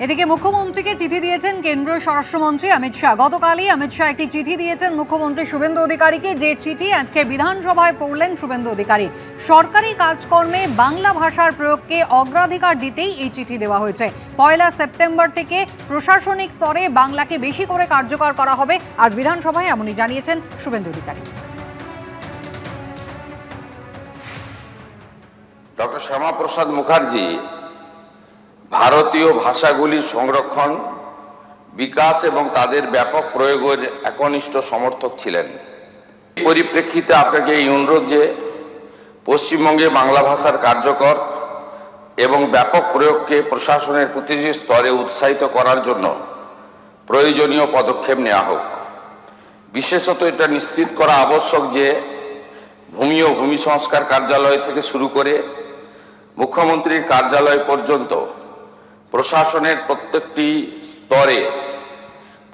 এদিকে মুখ্যমন্ত্রীকে চিঠি দিয়েছেন কেন্দ্রীয় স্বরাষ্ট্রমন্ত্রী অমিত শাহ। গতকালই অমিত শাহ একটি চিঠি দিয়েছেন মুখ্যমন্ত্রী শুভেন্দু অধিকারীকে, যে চিঠি আজকে বিধানসভায় পড়লেন শুভেন্দু অধিকারী। সরকারি কাজকর্মে বাংলা ভাষার প্রয়োগকে অগ্রাধিকার দিতেই এই চিঠি দেওয়া হয়েছে। 1 সেপ্টেম্বর থেকে প্রশাসনিক স্তরে বাংলাকে বেশি করে কার্যকর করা হবে। আজ বিধানসভায় এমনই জানিয়েছেন শুভেন্দু অধিকারী। ডক্টর শ্যামাপ্রসাদ মুখার্জি ভারতীয় ভাষাগুলির সংরক্ষণ, বিকাশ এবং তাদের ব্যাপক প্রয়োগের একনিষ্ঠ সমর্থক ছিলেন। এই পরিপ্রেক্ষিতে আপনাকে এই অনুরোধ যে পশ্চিমবঙ্গে বাংলা ভাষার কার্যকর এবং ব্যাপক প্রয়োগকে প্রশাসনের প্রতিটি স্তরে উৎসাহিত করার জন্য প্রয়োজনীয় পদক্ষেপ নেওয়া হোক। বিশেষত এটা নিশ্চিত করা আবশ্যক যে ভূমি ও ভূমি সংস্কার কার্যালয় থেকে শুরু করে মুখ্যমন্ত্রীর কার্যালয় পর্যন্ত প্রশাসনের প্রত্যেকটি স্তরে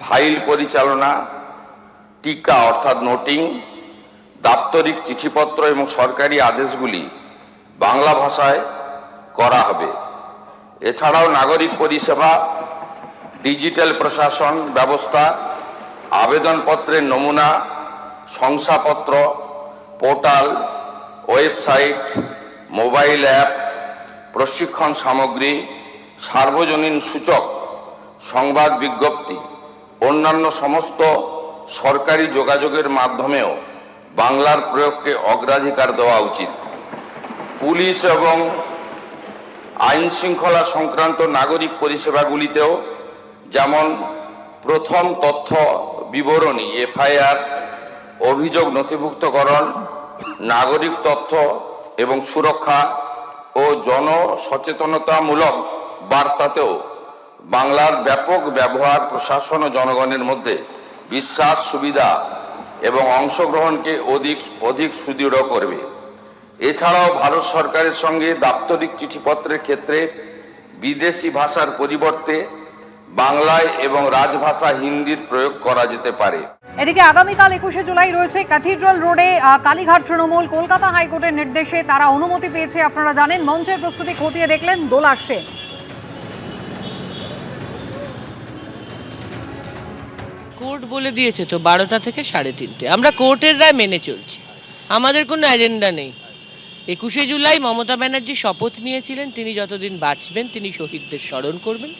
ফাইল পরিচালনা, টিকা অর্থাৎ নোটিং, দাপ্তরিক চিঠিপত্র এবং সরকারি আদেশগুলি বাংলা ভাষায় করা হবে। এছাড়াও নাগরিক পরিষেবা, ডিজিটাল প্রশাসন ব্যবস্থা, আবেদনপত্রের নমুনা, শংসাপত্র, পোর্টাল, ওয়েবসাইট, মোবাইল অ্যাপ, প্রশিক্ষণ সামগ্রী, সার্বজনীন সূচক, সংবাদ বিজ্ঞপ্তি, অন্যান্য সমস্ত সরকারি যোগাযোগের মাধ্যমেও বাংলার প্রয়োগকে অগ্রাধিকার দেওয়া উচিত। পুলিশ এবং আইন শৃঙ্খলা সংক্রান্ত নাগরিক পরিষেবাগুলিতেও যেমন প্রথম তথ্য বিবরণী, এফআইআর, অভিযোগ নথিভুক্তকরণ, নাগরিক তথ্য এবং সুরক্ষা ও জনসচেতনতামূলক বার্তাতেও বাংলার ব্যাপক ব্যবহার প্রশাসন ও জনগণের মধ্যে বিশ্বাস, সুবিধা এবং অংশগ্রহণকে অধিক সুদৃঢ় করবে। এছাড়াও ভারত সরকারের সঙ্গে দাপ্তরিক চিঠিপত্রের ক্ষেত্রে বিদেশি ভাষার পরিবর্তে বাংলায় এবং রাজভাষা হিন্দির প্রয়োগ করা যেতে পারে। এদিকে আগামীকাল 21শে জুলাই রয়েছে ক্যাথিড্রাল রোডে কালীঘাট তৃণমূল। কলকাতা হাইকোর্টের নির্দেশে তারা অনুমতি পেয়েছে। আপনারা জানেন, মঞ্চের প্রস্তুতি খতিয়ে দেখলেন দোলা সেন। কোর্ট বলে দিয়েছে তো 12টা থেকে 3:30। আমরা কোর্টের রায় মেনে চলছি, আমাদের কোনো এজেন্ডা নেই। 21শে জুলাই মমতা ব্যানার্জি শপথ নিয়েছিলেন তিনি যতদিন বাঁচবেন তিনি শহীদদের স্মরণ করবেন।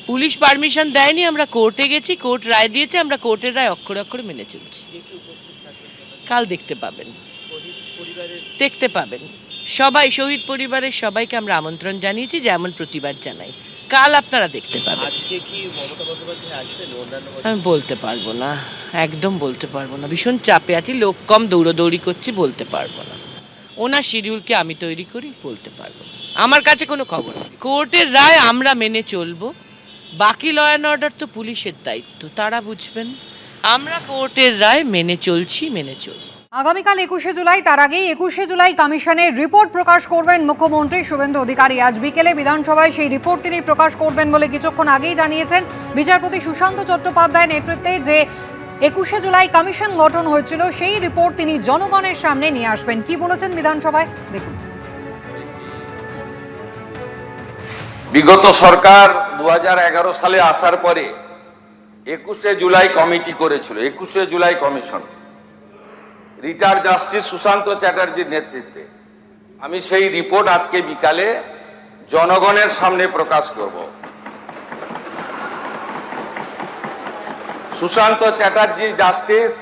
পুলিশ পারমিশন দেয়নি, আমরা কোর্টে গেছি, কোর্ট রায় দিয়েছে, আমরা কোর্টের রায় অক্ষরে অক্ষরে মেনে চলছি। কাল দেখতে পাবেন সবাই, শহীদ পরিবারের সবাইকে আমরা আমন্ত্রণ জানিয়েছি, যেমন প্রতিবার জানাই। কাল আপনারা দেখতে পাবেন। আজকে কি মমতা বন্দ্যোপাধ্যায় আসবেন? আমি বলতে পারবো না, একদম বলতে পারবো না। ভীষণ চাপে আছি, লোক কম, দৌড়োদৌড়ি করছি, বলতে পারবো না। ওনার শিডিউলকে আমি তৈরি করি, বলতে পারবো না। আমার কাছে কোনো খবর নেই। কোর্টের রায় আমরা মেনে চলবো, বাকি ল অ্যান্ড অর্ডার তো পুলিশের দায়িত্ব, তারা বুঝবেন। আমরা কোর্টের রায় মেনে চলছি, মেনে চলব। আগামীকাল 21শে জুলাই, তার আগেই 21শে জুলাই কমিশনের রিপোর্ট প্রকাশ করবেন মুখ্যমন্ত্রী শুভেন্দু অধিকারী। আজ বিকেলে বিধানসভায় সেই রিপোর্ট তিনি প্রকাশ করবেন বলে কিছুক্ষণ আগেই জানিয়েছেন। বিচারপতি সুশান্ত চট্টোপাধ্যায়ের নেতৃত্বে যে 21শে জুলাই কমিশন গঠন হয়েছিল, সেই রিপোর্ট তিনি জনগণের সামনে নিয়ে আসবেন। কি বলেছেন বিধানসভায় দেখুন। বিগত সরকার 2011 সালে আসার পরে 21শে জুলাই কমিটি করেছিল, 21শে জুলাই কমিশন, রিটায়ার্ড জাস্টিস সুশান্ত চ্যাটার্জির নেতৃত্বে। আমি সেই রিপোর্ট আজকে বিকালে জনগণের সামনে প্রকাশ করব। সুশান্ত চ্যাটার্জি জাস্টিস,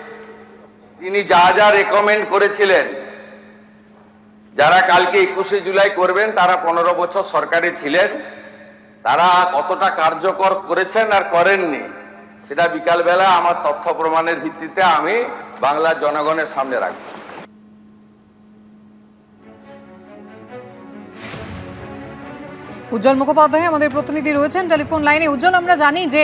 তিনি যা যা রেকমেন্ড করেছিলেন, যারা কালকে 21শে জুলাই করবেন তারা 15 বছর সরকারে ছিলেন, তারা কতটা কার্যকর করেছেন আর করেননি সেটা বিকালবেলা আমার তথ্য প্রমাণের ভিত্তিতে আমি বাংলার জনগণের সামনে রাখব। উজ্জ্বল মুখোপাধ্যায় আমাদের প্রতিনিধি রয়েছেন টেলিফোন লাইনে। উজ্জ্বল, আমরা জানি যে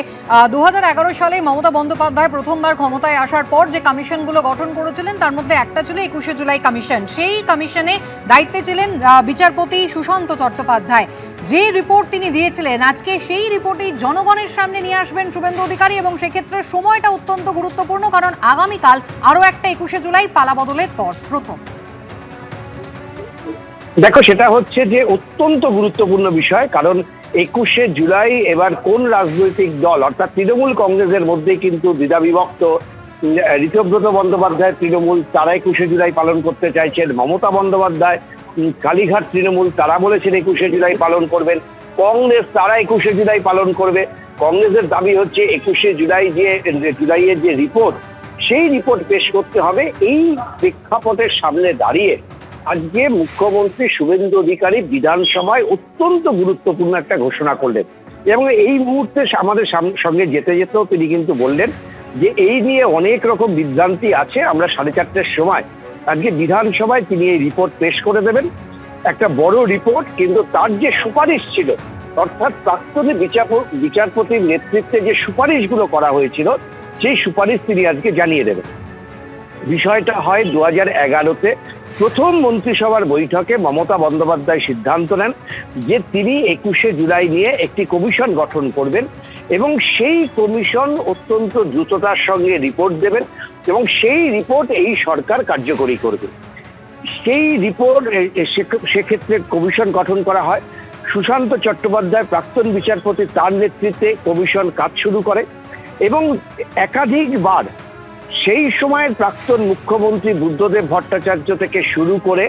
2011 সালে মমতা বন্দ্যোপাধ্যায় প্রথমবার ক্ষমতায় আসার পর যে কমিশনগুলো গঠন করেছিলেন তার মধ্যে একটা ছিল 21শে জুলাই কমিশন। সেই কমিশনে দায়িত্বে ছিলেন বিচারপতি সুশান্ত চট্টোপাধ্যায়। যে রিপোর্ট তিনি দিয়েছিলেন, আজকে সেই রিপোর্টই জনগণের সামনে নিয়ে আসবেন শুভেন্দু অধিকারী, এবং সেক্ষেত্রে সময়টা অত্যন্ত গুরুত্বপূর্ণ, কারণ আগামীকাল আরও একটা 21শে জুলাই পালাবদলের পর প্রথম। দেখো, সেটা হচ্ছে যে অত্যন্ত গুরুত্বপূর্ণ বিষয়, কারণ 21শে জুলাই এবার কোন রাজনৈতিক দল অর্থাৎ তৃণমূল কংগ্রেসের মধ্যে কিন্তু দ্বিধাবিভক্ত। ঋতব্রত বন্দ্যোপাধ্যায় তৃণমূল, তারা 21শে জুলাই পালন করতে চাইছেন। মমতা বন্দ্যোপাধ্যায় কালীঘাট তৃণমূল, তারা বলেছেন 21শে জুলাই পালন করবেন। কংগ্রেস, তারা 21শে জুলাই পালন করবে। কংগ্রেসের দাবি হচ্ছে 21শে জুলাইয়ের যে রিপোর্ট, সেই রিপোর্ট পেশ করতে হবে। এই প্রেক্ষাপটের সামনে দাঁড়িয়ে আজকে মুখ্যমন্ত্রী শুভেন্দু অধিকারী বিধানসভায় অত্যন্ত গুরুত্বপূর্ণ একটা ঘোষণা করলেন এবং এই মুহূর্তে আমাদের সঙ্গে যেতে যেতেও তিনি কিন্তু বললেন যে এই নিয়ে অনেক রকম বিভ্রান্তি আছে। আমরা 4:30টার সময় আজকে বিধানসভায় তিনি এই রিপোর্ট পেশ করে দেবেন, একটা বড় রিপোর্ট। কিন্তু তার যে সুপারিশ ছিল, অর্থাৎ প্রাক্তন বিচারপতির নেতৃত্বে যে সুপারিশগুলো করা হয়েছিল, সেই সুপারিশ তিনি আজকে জানিয়ে দেবেন। বিষয়টা হয় 2011-তে প্রথম মন্ত্রিসভার বৈঠকে মমতা বন্দ্যোপাধ্যায় সিদ্ধান্ত নেন যে তিনি 21শে জুলাই নিয়ে একটি কমিশন গঠন করবেন এবং সেই কমিশন অত্যন্ত দ্রুততার সঙ্গে রিপোর্ট দেবেন এবং সেই রিপোর্ট এই সরকার কার্যকরী করবে। সেই রিপোর্ট সেক্ষেত্রে কমিশন গঠন করা হয়। সুশান্ত চট্টোপাধ্যায় প্রাক্তন বিচারপতি, তার নেতৃত্বে কমিশন কাজ শুরু করে এবং একাধিকবার সেই সময়ের প্রাক্তন মুখ্যমন্ত্রী বুদ্ধদেব ভট্টাচার্য থেকে শুরু করে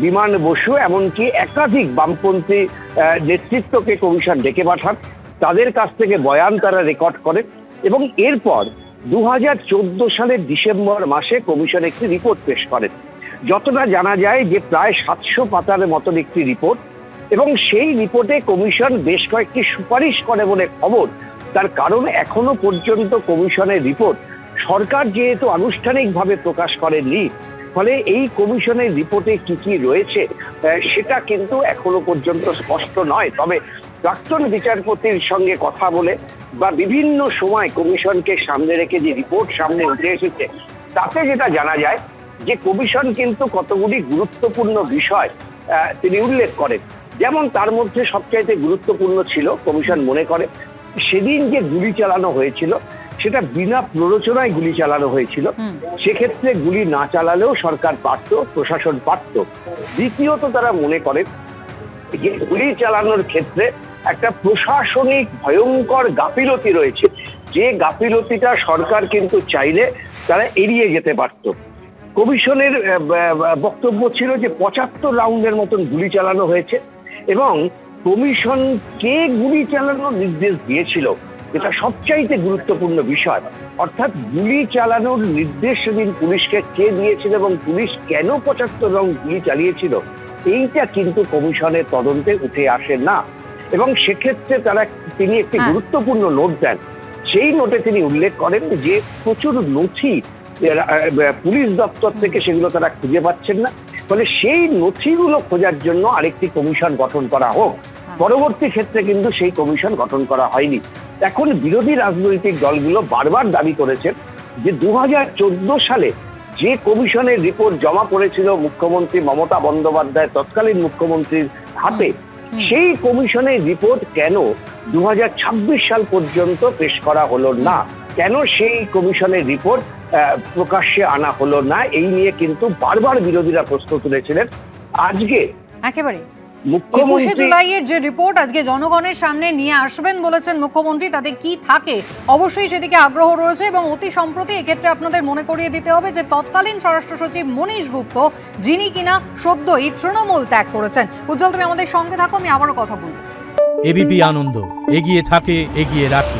বিমান বসু, এমনকি একাধিক বামপন্থী নেতৃত্বকে কমিশন ডেকে পাঠান। তাদের কাছ থেকে বয়ান তারা রেকর্ড করে এবং এরপর 2014 সালের ডিসেম্বর মাসে কমিশন একটি রিপোর্ট পেশ করেন। যতটা জানা যায় যে প্রায় 700 পাতার মতন একটি রিপোর্ট এবং সেই রিপোর্টে কমিশন বেশ কয়েকটি সুপারিশ করে বলে খবর। তার কারণ এখনো পর্যন্ত কমিশনের রিপোর্ট সরকার যেহেতু আনুষ্ঠানিকভাবে প্রকাশ করেনি, ফলে এই কমিশনের রিপোর্টে কি কি রয়েছে সেটা কিন্তু এখনো পর্যন্ত স্পষ্ট নয়। তবে প্রাক্তন বিচারপতির সঙ্গে কথা বলে বা বিভিন্ন সময় কমিশনকে সামনে রেখে যে রিপোর্ট সামনে উঠে এসেছে, তাতে যেটা জানা যায় যে কমিশন কিন্তু কতগুলি গুরুত্বপূর্ণ বিষয় তিনি উল্লেখ করেন। যেমন তার মধ্যে সবচাইতে গুরুত্বপূর্ণ ছিল, কমিশন মনে করে সেদিন যে গুলি চালানো হয়েছিল সেটা বিনা প্ররোচনায় গুলি চালানো হয়েছিল। সেক্ষেত্রে গুলি না চালালেও সরকার পারত, প্রশাসন পারত। দ্বিতীয়ত তারা মনে করেন যে গুলি চালানোর ক্ষেত্রে একটা প্রশাসনিক ভয়ঙ্কর গাফিলতি রয়েছে, যে গাফিলতিটা সরকার কিন্তু চাইলে তারা এড়িয়ে যেতে পারত। কমিশনের বক্তব্য ছিল যে 75 রাউন্ডের মতন গুলি চালানো হয়েছে এবং কমিশন কে গুলি চালানোর নির্দেশ দিয়েছিল, এটা সবচাইতে গুরুত্বপূর্ণ বিষয়। অর্থাৎ গুলি চালানোর নির্দেশ সেদিন পুলিশকে কে দিয়েছিল এবং পুলিশ কেন 75 রাউন্ড গুলি চালিয়েছিল, এইটা কিন্তু কমিশনের তদন্তে উঠে আসে না। এবং সেক্ষেত্রে তিনি একটি গুরুত্বপূর্ণ নোট দেন। সেই নোটে তিনি উল্লেখ করেন যে প্রচুর নথি পুলিশ দপ্তর থেকে সেগুলো তারা খুঁজে পাচ্ছেন না, ফলে সেই নথিগুলো খোঁজার জন্য আরেকটি কমিশন গঠন করা হোক। পরবর্তী ক্ষেত্রে কিন্তু সেই কমিশন গঠন করা হয়নি। এখন বিরোধী রাজনৈতিক দলগুলো বারবার দাবি করেছেন যে 2014 সালে যে কমিশনের রিপোর্ট জমা পড়েছিল মুখ্যমন্ত্রী মমতা বন্দ্যোপাধ্যায় তৎকালীন মুখ্যমন্ত্রীর হাতে, সেই কমিশনের রিপোর্ট কেন 2026 সাল পর্যন্ত পেশ করা হলো না, কেন সেই কমিশনের রিপোর্ট প্রকাশ্যে আনা হলো না, এই নিয়ে কিন্তু বারবার বিরোধীরা প্রশ্ন তুলেছিলেন। আজকে একেবারে 21শে জুলাইয়ের যে রিপোর্ট আজকে জনগণের সামনে নিয়ে আসবেন বলেছেন মুখ্যমন্ত্রী, তাতে কি থাকে অবশ্যই সেদিকে আগ্রহ রয়েছে। এবং অতি সম্প্রতি এক্ষেত্রে আপনাদের মনে করিয়ে দিতে হবে যে তৎকালীন স্বরাষ্ট্র সচিব মনীশ গুপ্ত, যিনি কিনা সদ্যই তৃণমূল ত্যাগ করেছেন। উজ্জ্বল, তুমি আমাদের সঙ্গে থাকো, আমি আবারও কথা বলবো। এবিপি আনন্দ, এগিয়ে থাকে, এগিয়ে রাখে।